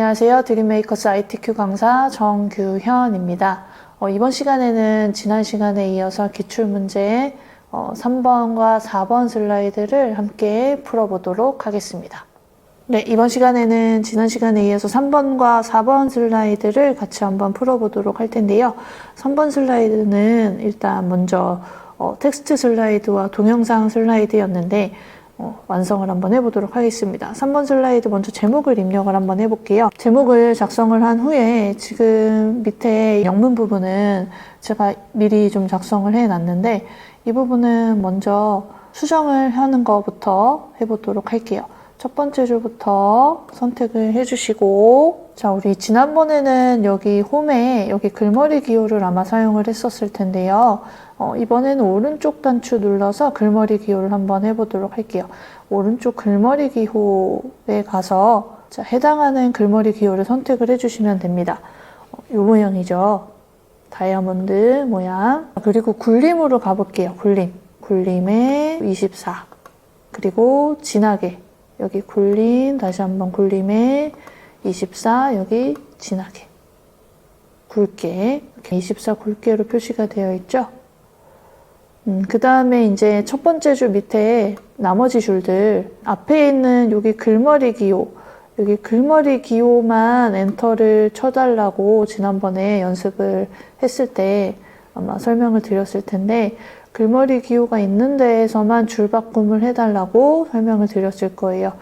안녕하세요. 드림메이커스 ITQ 강사 정규현입니다. 이번 시간에는 지난 시간에 이어서 기출문제 3번과 4번 슬라이드를 함께 풀어보도록 하겠습니다. 네, 이번 시간에는 지난 시간에 이어서 3번과 4번 슬라이드를 같이 한번 풀어보도록 할 텐데요. 3번 슬라이드는 일단 먼저 텍스트 슬라이드와 동영상 슬라이드였는데 완성을 한번 해보도록 하겠습니다. 3번 슬라이드 먼저 제목을 입력을 한번 해볼게요. 제목을 작성을 한 후에 지금 밑에 영문 부분은 제가 미리 좀 작성을 해놨는데 이 부분은 먼저 수정을 하는 것부터 해보도록 할게요. 첫 번째 줄부터 선택을 해주시고, 자, 우리 지난번에는 여기 홈에 여기 글머리 기호를 아마 사용을 했었을 텐데요. 이번에는 오른쪽 단추 눌러서 글머리 기호를 한번 해보도록 할게요. 오른쪽 글머리 기호에 가서 자, 해당하는 글머리 기호를 선택을 해주시면 됩니다. 이 모양이죠. 다이아몬드 모양. 그리고 굴림으로 가볼게요. 굴림에 24. 그리고 진하게. 여기 굴림, 다시 한번 굴림에 24, 여기 진하게. 굵게. 24 굵게로 표시가 되어 있죠? 그 다음에 이제 첫 번째 줄 밑에 나머지 줄들, 앞에 있는 여기 글머리 기호, 여기 글머리 기호만 엔터를 쳐달라고 지난번에 연습을 했을 때 아마 설명을 드렸을 텐데, 글머리 기호가 있는 데에서만 줄 바꿈을 해달라고 설명을 드렸을 거예요.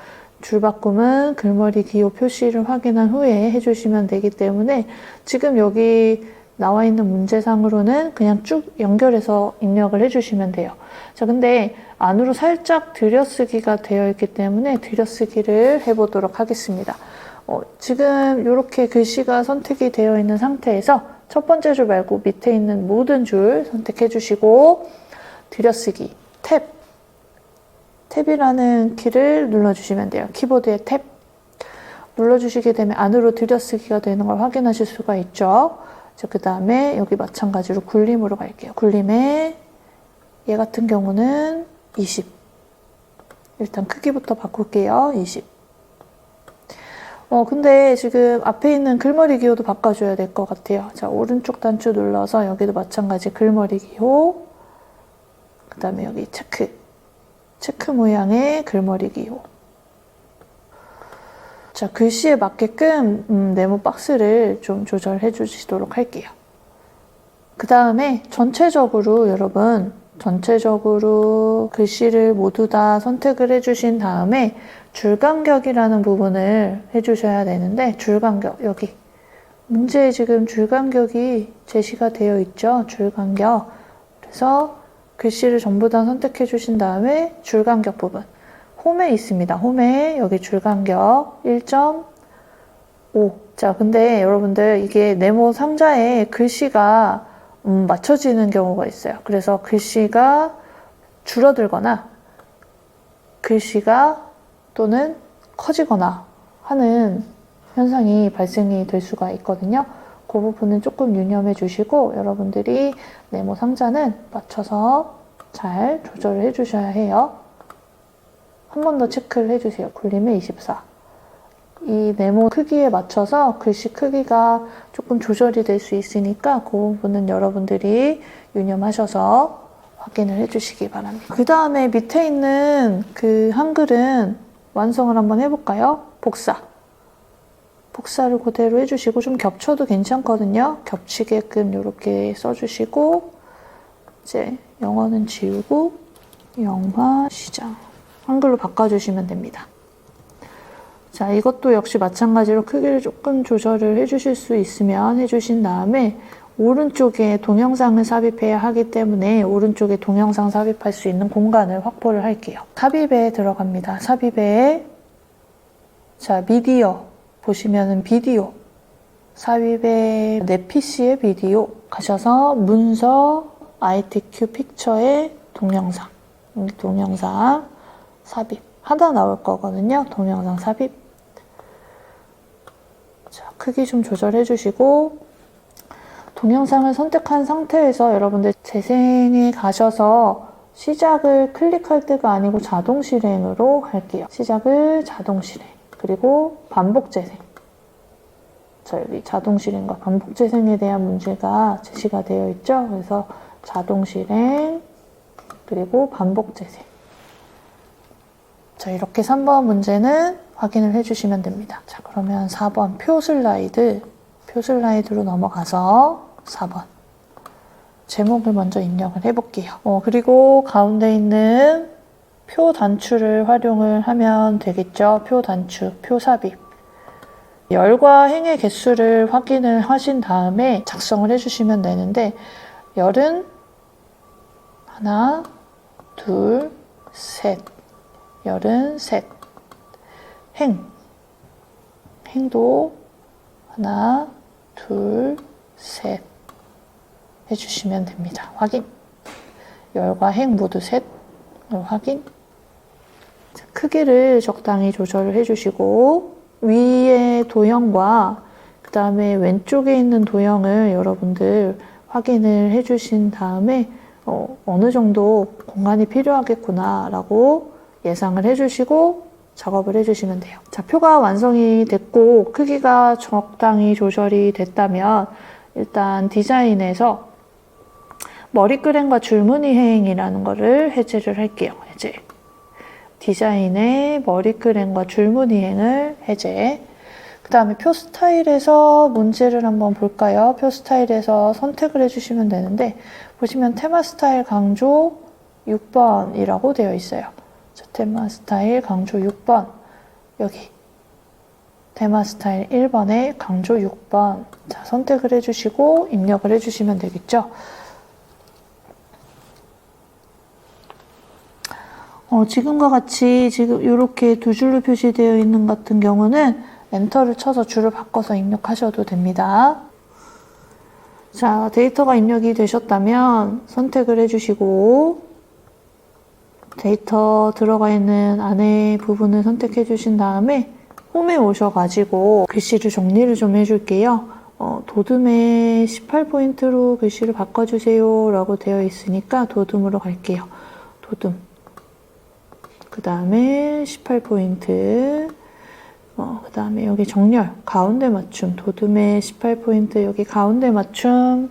줄 바꿈은 글머리 기호 표시를 확인한 후에 해주시면 되기 때문에 지금 여기 나와 있는 문제상으로는 그냥 쭉 연결해서 입력을 해주시면 돼요. 자, 근데 안으로 살짝 들여쓰기가 되어 있기 때문에 들여쓰기를 해보도록 하겠습니다. 지금 이렇게 글씨가 선택이 되어 있는 상태에서 첫 번째 줄 말고 밑에 있는 모든 줄 선택해 주시고 들여쓰기, 탭이라는 키를 눌러주시면 돼요. 키보드의 탭 눌러주시게 되면 안으로 들여쓰기가 되는 걸 확인하실 수가 있죠. 자, 그 다음에 여기 마찬가지로 굴림으로 갈게요. 굴림에 얘 같은 경우는 20. 일단 크기부터 바꿀게요. 20. 근데 지금 앞에 있는 글머리 기호도 바꿔줘야 될 것 같아요. 자, 오른쪽 단추 눌러서 여기도 마찬가지 글머리 기호. 그 다음에 여기 체크 모양의 글머리 기호. 자, 글씨에 맞게끔 네모 박스를 좀 조절해 주시도록 할게요. 그 다음에 전체적으로 여러분, 전체적으로 글씨를 모두 다 선택을 해주신 다음에 줄간격이라는 부분을 해주셔야 되는데, 줄간격, 여기. 문제에 지금 줄간격이 제시가 되어 있죠? 줄간격. 그래서 글씨를 전부 다 선택해 주신 다음에 줄간격 부분. 홈에 있습니다. 홈에 여기 줄간격 1.5. 자, 근데 여러분들 이게 네모 상자에 글씨가 맞춰지는 경우가 있어요. 그래서 글씨가 줄어들거나 글씨가 또는 커지거나 하는 현상이 발생이 될 수가 있거든요. 그 부분은 조금 유념해 주시고 여러분들이 네모 상자는 맞춰서 잘 조절을 해 주셔야 해요. 한 번 더 체크를 해주세요. 굴림에 24. 이 네모 크기에 맞춰서 글씨 크기가 조금 조절이 될 수 있으니까 그 부분은 여러분들이 유념하셔서 확인을 해주시기 바랍니다. 그 다음에 밑에 있는 그 한글은 완성을 한번 해볼까요? 복사를 그대로 해주시고 좀 겹쳐도 괜찮거든요. 겹치게끔 이렇게 써주시고 이제 영어는 지우고 영화 시장 한글로 바꿔주시면 됩니다. 자, 이것도 역시 마찬가지로 크기를 조금 조절을 해주실 수 있으면 해주신 다음에 오른쪽에 동영상을 삽입해야 하기 때문에 오른쪽에 동영상 삽입할 수 있는 공간을 확보를 할게요. 삽입에 들어갑니다. 삽입에 자, 미디어 보시면은 비디오 삽입에 내 PC의 비디오 가셔서 문서 ITQ 픽처의 동영상 동영상 삽입 하나 나올 거거든요. 동영상 삽입. 자, 크기 좀 조절해 주시고 동영상을 선택한 상태에서 여러분들 재생에 가셔서 시작을 클릭할 때가 아니고 자동 실행으로 할게요. 시작을 자동 실행. 그리고 반복 재생. 자, 여기 자동 실행과 반복 재생에 대한 문제가 제시가 되어 있죠. 그래서 자동 실행 그리고 반복 재생. 자, 이렇게 3번 문제는 확인을 해주시면 됩니다. 자, 그러면 4번 표 슬라이드로 넘어가서 4번 제목을 먼저 입력을 해볼게요. 그리고 가운데 있는 표 단추를 활용을 하면 되겠죠. 표 단추, 표 삽입. 열과 행의 개수를 확인을 하신 다음에 작성을 해주시면 되는데, 열은 하나, 둘, 셋. 열은 셋. 행도 하나, 둘, 셋 해주시면 됩니다. 확인. 열과 행 모두 셋. 확인. 자, 크기를 적당히 조절을 해주시고 위의 도형과 그 다음에 왼쪽에 있는 도형을 여러분들 확인을 해주신 다음에 어느 정도 공간이 필요하겠구나 라고 예상을 해주시고 작업을 해주시면 돼요. 자, 표가 완성이 됐고 크기가 적당히 조절이 됐다면 일단 디자인에서 머리끄램과 줄무늬 행이라는 거를 해제를 할게요. 해제. 디자인의 머리끄램과 줄무늬 행을 해제. 그 다음에 표 스타일에서 문제를 한번 볼까요? 표 스타일에서 선택을 해주시면 되는데 보시면 테마 스타일 강조 6번이라고 되어 있어요. 자, 테마 스타일 강조 6번. 여기 테마 스타일 1번에 강조 6번. 자, 선택을 해주시고 입력을 해주시면 되겠죠. 지금과 같이 지금 이렇게 두 줄로 표시되어 있는 같은 경우는 엔터를 쳐서 줄을 바꿔서 입력하셔도 됩니다. 자, 데이터가 입력이 되셨다면 선택을 해주시고 데이터 들어가 있는 안에 부분을 선택해 주신 다음에 홈에 오셔가지고 글씨를 정리를 좀 해줄게요. 도둠에 18포인트로 글씨를 바꿔주세요 라고 되어 있으니까 도둠으로 갈게요. 도둠. 그 다음에 18포인트. 그 다음에 여기 정렬, 가운데 맞춤. 도둠에 18포인트 여기 가운데 맞춤.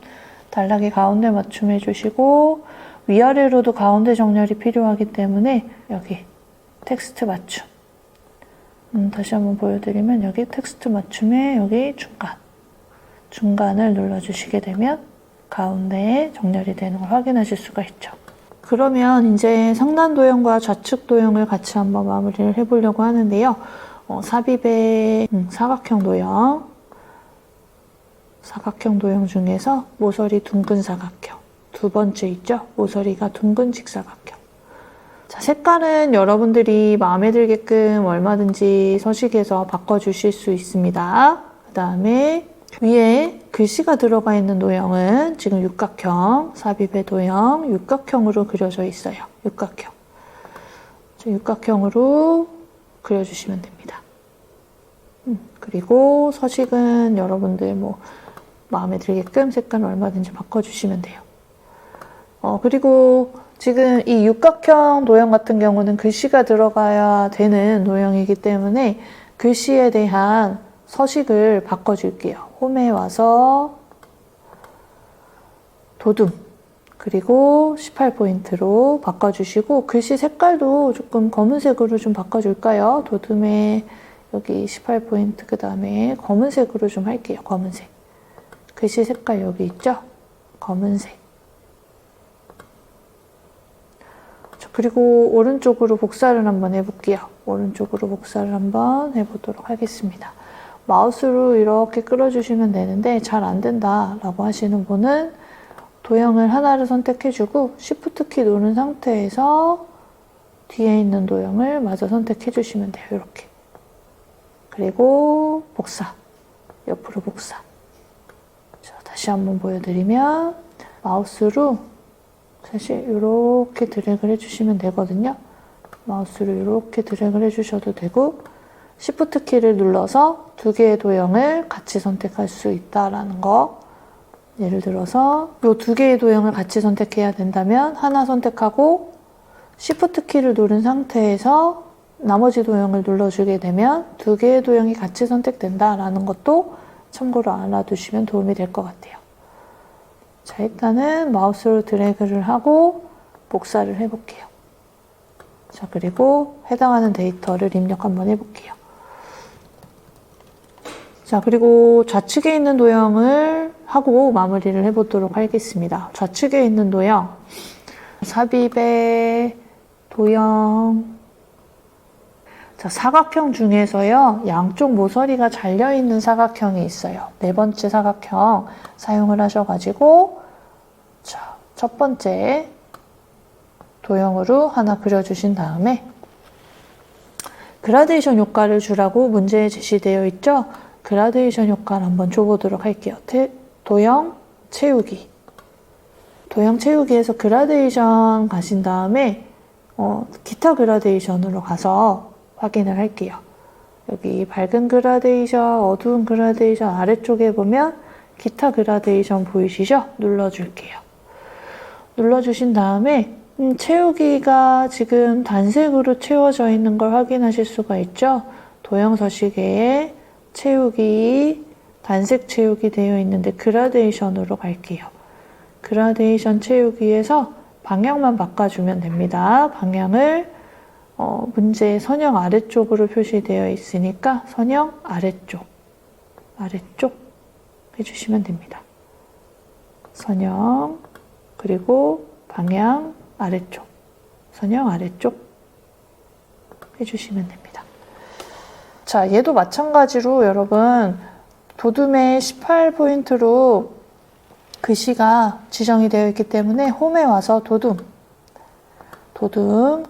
단락에 가운데 맞춤 해주시고 위아래로도 가운데 정렬이 필요하기 때문에 여기 텍스트 맞춤. 다시 한번 보여드리면 여기 텍스트 맞춤에 여기 중간을 눌러주시게 되면 가운데에 정렬이 되는 걸 확인하실 수가 있죠. 그러면 이제 상단 도형과 좌측 도형을 같이 한번 마무리를 해보려고 하는데요. 삽입의 사각형 도형 중에서 모서리 둥근 사각형. 두 번째 있죠? 모서리가 둥근 직사각형. 자, 색깔은 여러분들이 마음에 들게끔 얼마든지 서식에서 바꿔주실 수 있습니다. 그 다음에 위에 글씨가 들어가 있는 도형은 지금 육각형, 삽입의 도형, 육각형으로 그려져 있어요. 육각형. 육각형으로 그려주시면 됩니다. 그리고 서식은 여러분들 마음에 들게끔 색깔을 얼마든지 바꿔주시면 돼요. 그리고 지금 이 육각형 도형 같은 경우는 글씨가 들어가야 되는 도형이기 때문에 글씨에 대한 서식을 바꿔줄게요. 홈에 와서 도둠 그리고 18포인트로 바꿔주시고 글씨 색깔도 조금 검은색으로 좀 바꿔줄까요? 도둠에 여기 18포인트 그 다음에 검은색으로 좀 할게요. 검은색. 글씨 색깔 여기 있죠? 검은색. 그리고 오른쪽으로 복사를 한번 해볼게요. 오른쪽으로 복사를 한번 해보도록 하겠습니다. 마우스로 이렇게 끌어주시면 되는데 잘 안 된다 라고 하시는 분은 도형을 하나를 선택해주고 Shift 키 누른 상태에서 뒤에 있는 도형을 마저 선택해주시면 돼요. 이렇게. 그리고 복사. 옆으로 복사. 자, 다시 한번 보여드리면 마우스로 사실 이렇게 드래그를 해주시면 되거든요. 마우스로 이렇게 드래그를 해주셔도 되고 Shift 키를 눌러서 두 개의 도형을 같이 선택할 수 있다라는 거. 예를 들어서 이 두 개의 도형을 같이 선택해야 된다면 하나 선택하고 Shift 키를 누른 상태에서 나머지 도형을 눌러주게 되면 두 개의 도형이 같이 선택된다라는 것도 참고로 알아두시면 도움이 될 것 같아요. 자, 일단은 마우스로 드래그를 하고 복사를 해볼게요. 자, 그리고 해당하는 데이터를 입력 한번 해볼게요. 자, 그리고 좌측에 있는 도형을 하고 마무리를 해보도록 하겠습니다. 좌측에 있는 도형, 삽입의 도형. 자, 사각형 중에서요, 양쪽 모서리가 잘려있는 사각형이 있어요. 네 번째 사각형 사용을 하셔가지고, 자, 첫 번째 도형으로 하나 그려주신 다음에, 그라데이션 효과를 주라고 문제에 제시되어 있죠? 그라데이션 효과를 한번 줘보도록 할게요. 도형 채우기. 도형 채우기에서 그라데이션 가신 다음에, 기타 그라데이션으로 가서 확인을 할게요. 여기 밝은 그라데이션, 어두운 그라데이션 아래쪽에 보면 기타 그라데이션 보이시죠? 눌러줄게요. 눌러주신 다음에 채우기가 지금 단색으로 채워져 있는 걸 확인하실 수가 있죠? 도형 서식에 채우기, 단색 채우기 되어 있는데 그라데이션으로 갈게요. 그라데이션 채우기에서 방향만 바꿔주면 됩니다. 방향을 문제의 선형 아래쪽으로 표시되어 있으니까 선형 아래쪽 해주시면 됩니다. 선형, 그리고 방향 아래쪽, 선형 아래쪽 해주시면 됩니다. 자, 얘도 마찬가지로 여러분 도둠의 18포인트로 글씨가 지정이 되어 있기 때문에 홈에 와서 도둠,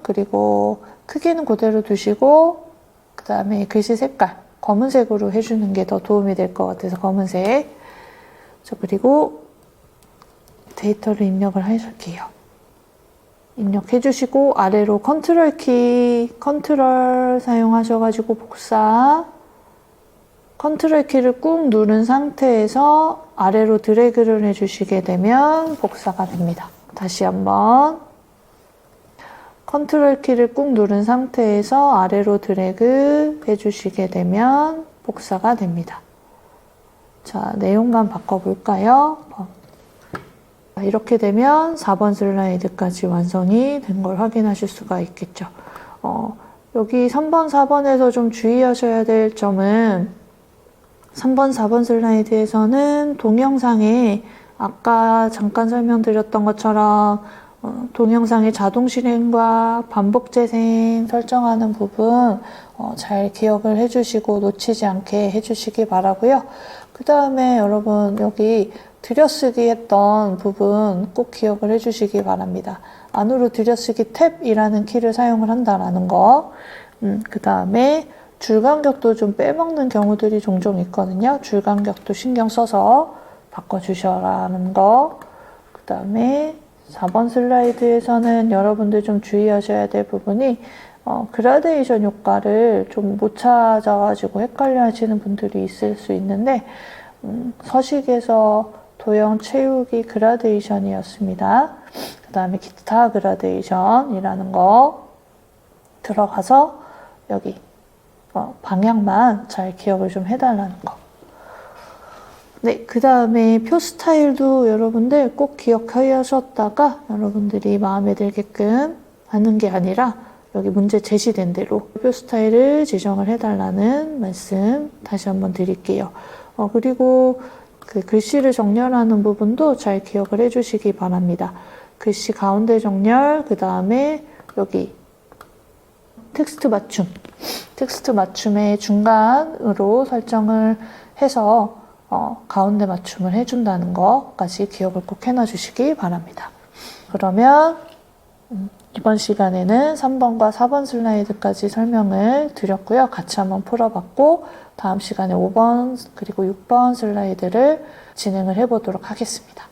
그리고 크기는 그대로 두시고 그 다음에 글씨 색깔 검은색으로 해주는 게 더 도움이 될 것 같아서 검은색. 자, 그리고 데이터를 입력을 해줄게요. 입력해 주시고 아래로 컨트롤 사용하셔가지고 복사, 컨트롤 키를 꾹 누른 상태에서 아래로 드래그를 해주시게 되면 복사가 됩니다. 다시 한번 컨트롤 키를 꾹 누른 상태에서 아래로 드래그 해주시게 되면 복사가 됩니다. 자, 내용만 바꿔볼까요? 이렇게 되면 4번 슬라이드까지 완성이 된 걸 확인하실 수가 있겠죠. 여기 3번, 4번에서 좀 주의하셔야 될 점은 3번, 4번 슬라이드에서는 동영상에 아까 잠깐 설명드렸던 것처럼 동영상의 자동 실행과 반복 재생 설정하는 부분 잘 기억을 해주시고 놓치지 않게 해주시기 바라고요. 그 다음에 여러분 여기 들여쓰기 했던 부분 꼭 기억을 해주시기 바랍니다. 안으로 들여쓰기 탭이라는 키를 사용을 한다라는 거. 그 다음에 줄간격도 좀 빼먹는 경우들이 종종 있거든요. 줄간격도 신경 써서 바꿔주셔라는 거. 그 다음에 4번 슬라이드에서는 여러분들 좀 주의하셔야 될 부분이 그라데이션 효과를 좀 못 찾아가지고 헷갈려 하시는 분들이 있을 수 있는데 서식에서 도형 채우기 그라데이션이었습니다. 그 다음에 기타 그라데이션이라는 거 들어가서 여기 방향만 잘 기억을 좀 해달라는 거. 네, 그 다음에 표 스타일도 여러분들 꼭 기억하셨다가 여러분들이 마음에 들게끔 하는 게 아니라 여기 문제 제시된 대로 표 스타일을 지정을 해달라는 말씀 다시 한번 드릴게요. 그리고 그 글씨를 정렬하는 부분도 잘 기억을 해주시기 바랍니다. 글씨 가운데 정렬, 그 다음에 여기 텍스트 맞춤의 중간으로 설정을 해서 가운데 맞춤을 해준다는 것까지 기억을 꼭 해놔주시기 바랍니다. 그러면 이번 시간에는 3번과 4번 슬라이드까지 설명을 드렸고요. 같이 한번 풀어봤고 다음 시간에 5번 그리고 6번 슬라이드를 진행을 해보도록 하겠습니다.